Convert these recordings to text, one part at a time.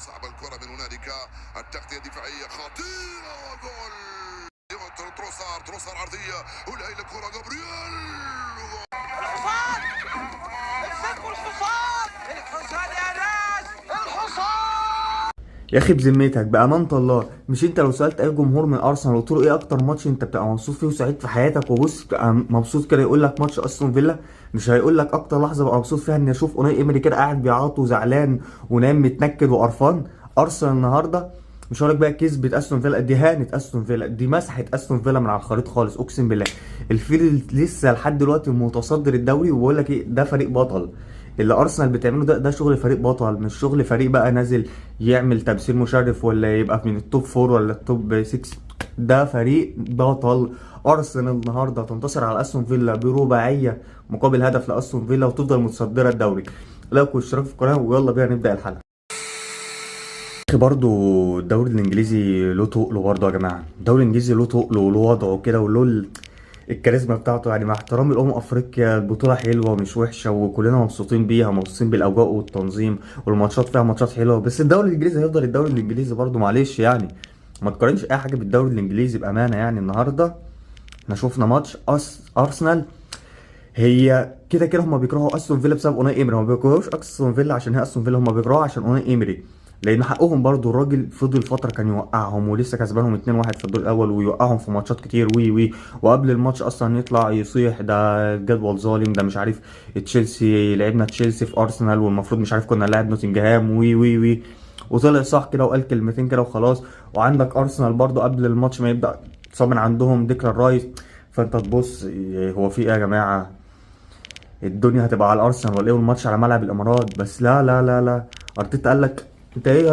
صعب الكرة من هنالك، التغطية الدفاعية خطيرة وجول. تروسار عرضية ولا الكرة جابرييل. الحصان السيف الحصان يا ناس الحصان. يا اخي بذمتك بامانه الله، مش انت لو سالت اي جمهور من ارسنال قلت له ايه اكتر ماتش انت بتبقى مبسوط فيه وسعيد في حياتك وبص بتبقى مبسوط كده، يقول لك ماتش استون فيلا؟ مش هيقول لك اكتر لحظه ببقى مبسوط فيها اني اشوف اوناي ايمري كده قاعد بيعيط وزعلان ونام متنكد وقرفان؟ ارسنال النهارده مش هقول لك بقى كسبت استون فيلا، دي هانت استون فيلا، دي مسحت استون فيلا من على الخريطه خالص، اقسم بالله. الفيل لسه لحد دلوقتي متصدر الدوري، وبقول لك ايه، ده فريق بطل. اللي ارسنال بتعمله ده شغل فريق بطل، مش شغل فريق بقى نازل يعمل تمثيل مشرف ولا يبقى من التوب فور ولا التوب 6. ده فريق بطل. ارسنال النهارده تنتصر على استون فيلا برباعيه مقابل هدف لاستون فيلا وتفضل متصدره الدوري. لايك واشتراك في القناه ويلا بينا نبدا الحلقه. برضو الدوري الانجليزي له تقله برضو يا جماعه، الدوري الانجليزي له تقله وله وضعه كده وله الكاريزما بتاعته، يعني مع احترامي لأمم افريقيا البطوله حلوه مش وحشه وكلنا مبسوطين بيها، مبسوطين بالاجواء والتنظيم والماتشات فيها ماتشات حلوه، بس الدوري الانجليزي هيفضل الدوري الانجليزي برضو، معلش يعني ما تقارنش اي حاجه بالدوري الانجليزي بامانه. يعني النهارده احنا شفنا ماتش ارسنال، هي كده كده هم بيكرهوا استون فيلا بسبب اوناي ايمري، هم ما بيكرهوش استون فيلا عشان هي استون فيلا، هم بيكرهوها عشان اوناي ايمري، لان حقهم برضو. الراجل فضل فتره كان يوقعهم ولسه كسبانهم 2-1 في الدور الاول ويوقعهم في ماتشات كتير وي وقبل الماتش اصلا يطلع يصيح ده جدول ظالم، ده مش عارف تشيلسي لعبنا تشيلسي في ارسنال والمفروض مش عارف كنا نلعب نوتنجهام وي وطلع صح كده وقال كلمتين كده وخلاص. وعندك ارسنال برضو قبل الماتش ما يبدا صابن عندهم ديكلان رايس، فانت تبص هو في ايه يا جماعه؟ الدنيا هتبقى على الارسنال ولا ايه؟ والماتش على ملعب الامارات. بس لا لا لا لا، ارتيتا قال لك انت ايه يا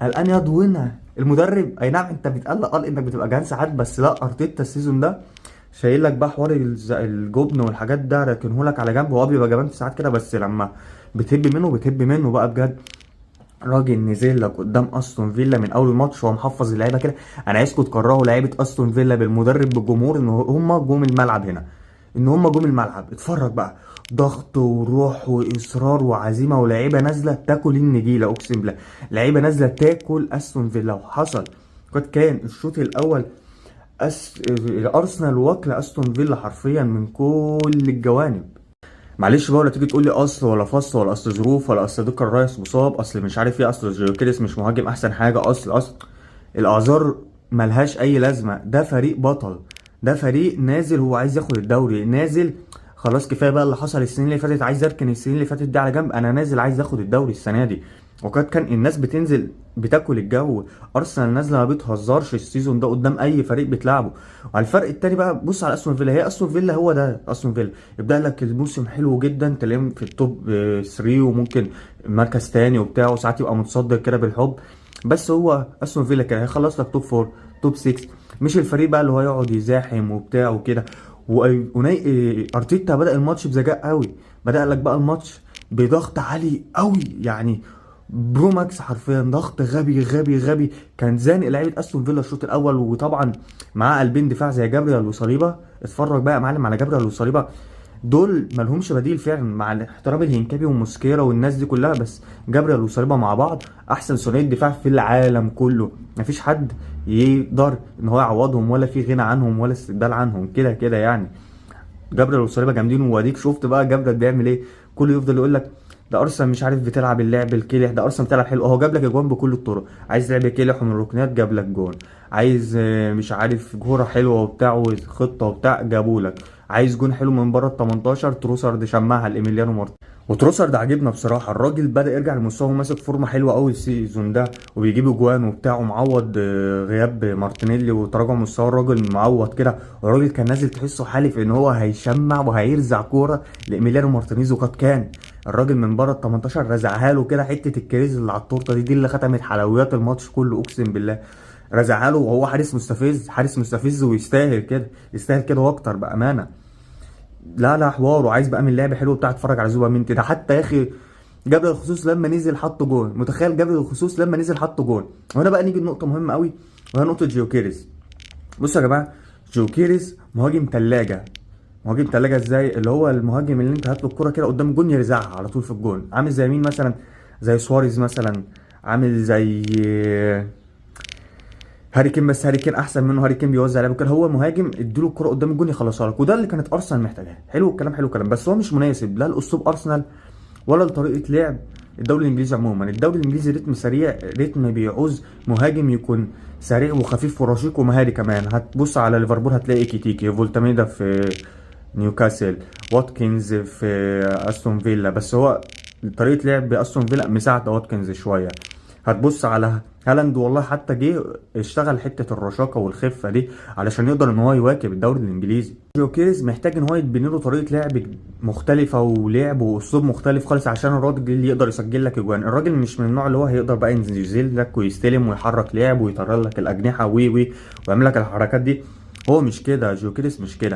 قلقان يا دوينا المدرب؟ اي نعم انت بتقلق، قال انك بتبقى جعان ساعات، بس لا، ارتيتا السيزون ده شايل لك بقى حوار الجبن والحاجات ده راكنه لك على جنب. هو بيبقى جبان في ساعات كده، بس لما بتهب منه بقى بجد. راجل نزل لك قدام استون فيلا من اول ماتش وهو محفظ اللعيبه كده. انا عايزكم تكرهوا لعيبه استون فيلا بالمدرب بالجمهور ان هم جم الملعب هنا، ان هم جم الملعب. اتفرج بقى، ضغط وروح واصرار وعزيمه ولاعيبه نازله تاكل النجيله، اقسم بالله لعيبه نازله تاكل استون فيلا. وحصل قد كان الشوط الاول الارسنال واكله استون فيلا حرفيا من كل الجوانب. معلش بقى، ولا تيجي تقول لي اصل ولا فصل ولا اصل ظروف ولا اصل ديكلان رايس مصاب، اصل مش عارف ايه، اصل جيوكيريس مش مهاجم احسن حاجه، اصل الاعذار ملهاش اي لازمه. ده فريق بطل، ده فريق نازل هو عايز ياخد الدوري، نازل خلاص كفايه بقى اللي حصل السنين اللي فاتت، عايز اركن السنين اللي فاتت دي على جنب، انا نازل عايز اخد الدوري السنه دي. وقد كان الناس بتنزل بتاكل الجو، ارسنال نازله ما بتهزرش السيزون ده قدام اي فريق بتلعبه. وعلى الفرق التاني بقى بص على استون فيلا، هي استون فيلا هو ده استون فيلا، يبدا لك الموسم حلو جدا تلاقيهم في التوب 3 وممكن مركز تاني وبتاع، وساعات يبقى متصدر كده بالحب. بس هو استون فيلا كده هيخلص لك توب 4 توب 6، مش الفريق بقى اللي هو يقعد يزاحم وبتاع وكده. وناي ارتيتا بدا الماتش بذكاء قوي، بدا لك بقى الماتش بضغط عالي قوي، يعني برو ماكس حرفيا، ضغط غبي كان زانق لعيبه استون فيلا الشوط الاول. وطبعا معاه قلبين دفاع زي جابريال وصليبا. اتفرج بقى يا معلم على جابريال وصليبا، دول مالهمش بديل فعلا، مع احترام الهنكابي وموسكيرا والناس دي كلها، بس جابريال وصليبا مع بعض احسن ثنائي دفاع في العالم كله، مفيش حد يقدر ان هو يعوضهم ولا في غنى عنهم ولا استبدال عنهم كده كده يعني. جابريال وصليبا جامدين، واديك شفت بقى جابريال بيعمل ايه، كله يفضل يقول لك ده ارسنال مش عارف بتلعب اللعب الكلح، ده ارسنال بتلعب حلو، اهو جاب لك اجوان بكل الطرق. عايز لعب كلح ومن الركنيات جاب لك جون، عايز مش عارف كوره حلوه وبتاع وخطه وبتاع جابوا لك، عايز جون حلو من بره ال 18 تروسارد شمعها لايميليانو مارتن. وتروسارد عجبنا بصراحه، الراجل بدا يرجع لمستواه وماسك فورمه حلوه قوي السيزون ده وبيجيب اجوان وبتاع، ومعوض غياب مارتينيلي وتراجع مستوى الراجل معوض كده. والراجل كان نازل تحسه حالف ان هو هيشمع وهيرزع كوره لايميليانو مارتينيز، وقد كان الراجل من بره ال 18 رزعها له كده، حته الكريز اللي على التورته دي اللي ختمت حلويات الماتش كله اقسم بالله. رزعها له وهو حارس مستفز، حارس مستفز ويستاهل كده، يستاهل كده واكتر بامانه. لا حوار، وعايز بقى من لعب حلو بتاع اتفرج على زوباميندي ده حتى يا اخي. جابريل الخصوص لما نزل حط جون، متخيل جابريل الخصوص لما نزل حط جون. وهنا بقى نيجي لنقطه مهمه قوي، وهي نقطه جيوكيريز. بصوا يا جماعه، جيوكيريز مهاجم ثلاجه. مهاجم ثلاجه ازاي؟ اللي هو المهاجم اللي انت هات له الكوره كده قدام الجون يرزعها على طول في الجون، عامل زي مين مثلا؟ زي سواريز مثلا، عامل زي هاري كين، بس هاري كين احسن منه. هاري كين بيوزع لعب وكده، هو مهاجم اديله الكره قدام الجون يخلصها لك، وده اللي كانت ارسنال محتاجاه. حلو الكلام، حلو الكلام، بس هو مش مناسب لا لاسلوب ارسنال ولا لطريقه لعب الدوري الانجليزي عموما. الدوري الانجليزي رتم سريع، رتم بيعوز مهاجم يكون سريع وخفيف ورشيق ومهاري كمان. هتبص على ليفربول هتلاقي كيتيكي، فولتاميدا في نيوكاسل، واتكنز في استون فيلا، بس هو طريقه لعب استون فيلا مساعده واتكنز شويه. هتبص على هالاند، والله حتى جه اشتغل حته الرشاقه والخفه دي علشان يقدر ان هو يواكب الدوري الانجليزي. جوكيريز محتاج ان هو يتبني له طريقه لعب مختلفه ولعب واسلوب مختلف خالص عشان الراجل اللي يقدر يسجل لك اجوان. الراجل مش من النوع اللي هو هيقدر بقى ينزل لك ويستلم ويحرك لعب ويطير لك الاجنحه ويعمل لك الحركات دي. هو مش كده، جوكيريز مش كده.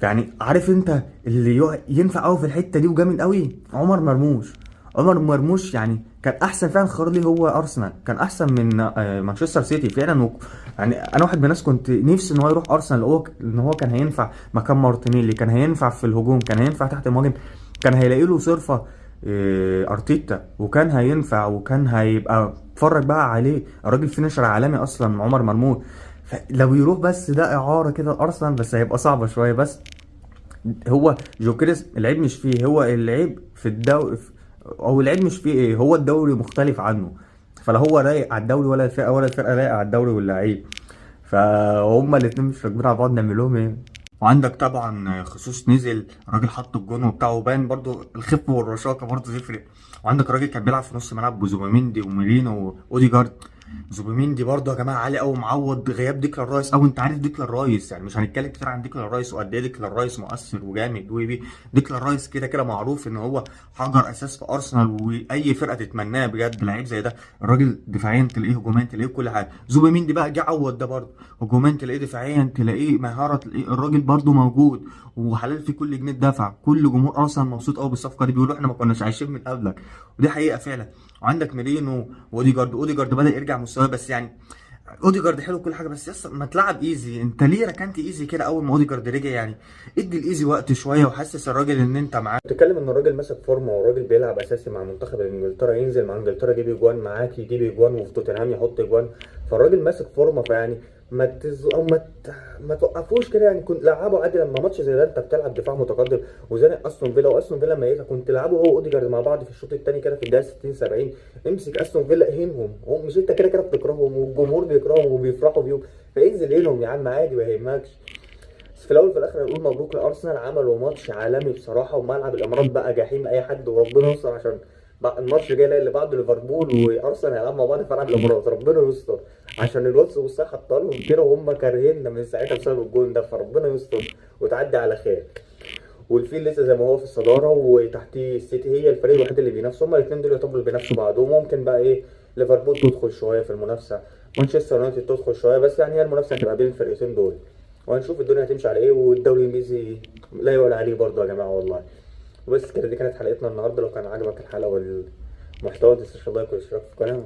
يعني عارف انت اللي ينفع قوي في الحته دي وجامد قوي؟ عمر مرموش. عمر مرموش يعني كان احسن فعلا خيار ليه هو ارسنال، كان احسن من مانشستر سيتي فعلا. يعني انا واحد من الناس كنت نفسي ان هو يروح ارسنال، ان هو كان هينفع مكان مارتينيلي، كان هينفع في الهجوم، كان هينفع تحت المهاجم، كان هيلاقي له صرفه ارتيتا، وكان هينفع وكان هيبقى اتفرج بقى عليه. الراجل فينيشر عالمي اصلا عمر مرموش. فلو يروح بس ده اعاره كده ارسنال، بس هيبقى صعبه شويه. بس هو جوكيريز العيب مش فيه، هو العيب في الدوري، او العيب مش فيه ايه، هو الدوري مختلف عنه. فلا هو رايق على الدوري ولا الفرقه، ولا الفرقه رايقه على الدوري واللعيب، فهم الاتنين مش راكبين على بعض، نعمل لهم ايه؟ وعندك طبعا خصوص نزل الراجل حط الجون وبتاعه، وبان برضو الخفه والرشاقه برضو تفرق. وعندك راجل كان بيلعب في نص ملعب بوزوبيميندي وميلينو واوديجارد. زوبيميندي برضه يا جماعه عالي قوي، معوض غياب ديكلان رايس. او انت عارف ديكلان رايس، يعني مش هنتكلم كتير عن ديكلان رايس وقد ايه ديكلان رايس مؤثر وجامد ديكلان رايس كده كده معروف ان هو حجر اساس في ارسنال واي فرقه تتمناه بجد. لعيب زي ده الراجل دفاعيا تلاقيه، هجوميا تلاقيه، كل حاجه. زوبيميندي بقى جه عوض ده برضه، هجوميا تلاقيه، دفاعيا تلاقيه، مهاره تلاقيه، الراجل برضه موجود وحلال في كل جنيه دفع. كل جمهور ارسنال مبسوط قوي بالصفقه دي، بيقولوا احنا ما كناش عايشين من قبلك، ودي حقيقه فعلا. وعندك ميلينو واوديجارد بدا يرجع مستواه، بس يعني اوديجارد حلو كل حاجه، بس يس ما تلعب ايزي. انت ليه ركنت ايزي كده اول ما اوديجارد رجع؟ يعني ادي الايزي وقت شويه وحسس الراجل ان انت معاه. تتكلم ان الراجل ماسك فورمه، والراجل بيلعب اساسي مع منتخب انجلترا، ينزل مع انجلترا يجيب اجوان، معاك يجيب اجوان، وفي توتنهام يحط اجوان. فالراجل ماسك فورمه، فيعني او ما توقفوش كده. يعني كنت لعبه عادي لما ماتش زي ده انت بتلعب دفاع متقدم وزانق استون فيلا، واستون فيلا ميته، كنت لعبه هو واوديجارد مع بعض في الشوط الثاني كده في الدقيقه 60 70. امسك استون فيلا اهينهم، هم مش انت كده كده بتكرههم والجمهور بيكرههم وبيفرحوا بيهم، فانزل هينهم يا عم عادي ما يهمكش. بس في الاول وفي الاخر هنقول مبروك لارسنال، عملوا ماتش عالمي بصراحه، وملعب الامارات بقى جحيم لاي حد، وربنا يستر عشان الماتش الجاي اللي بعده ليفربول وارسنال هيلعبوا مع بعض في ملعب الامارات. ربنا يستر عشان الواتس والصح حط لهم كده، وهم كارهيننا من ساعتها بسبب الجون ده، فربنا يستر وتعدي على خير. والفيل لسه زي ما هو في الصداره، وتحتيه السيتي، هي الفريق الوحيد اللي بينافسوا، هما الاثنين دول يعتبروا بينافسوا بعض. وممكن بقى ايه ليفربول تدخل شويه في المنافسه، مانشستر يونايتد تدخل شويه، بس يعني هي المنافسه هتبقى بين الفرقتين دول، وهنشوف الدنيا هتمشي على ايه. والدوري الانجليزي لا يعلى عليه برضه يا جماعه والله. وبس كده، دي كانت حلقتنا النهارده. لو كان عجبك الحلقه والمحتوى ما تنساش اللايك والاشتراك في القناه.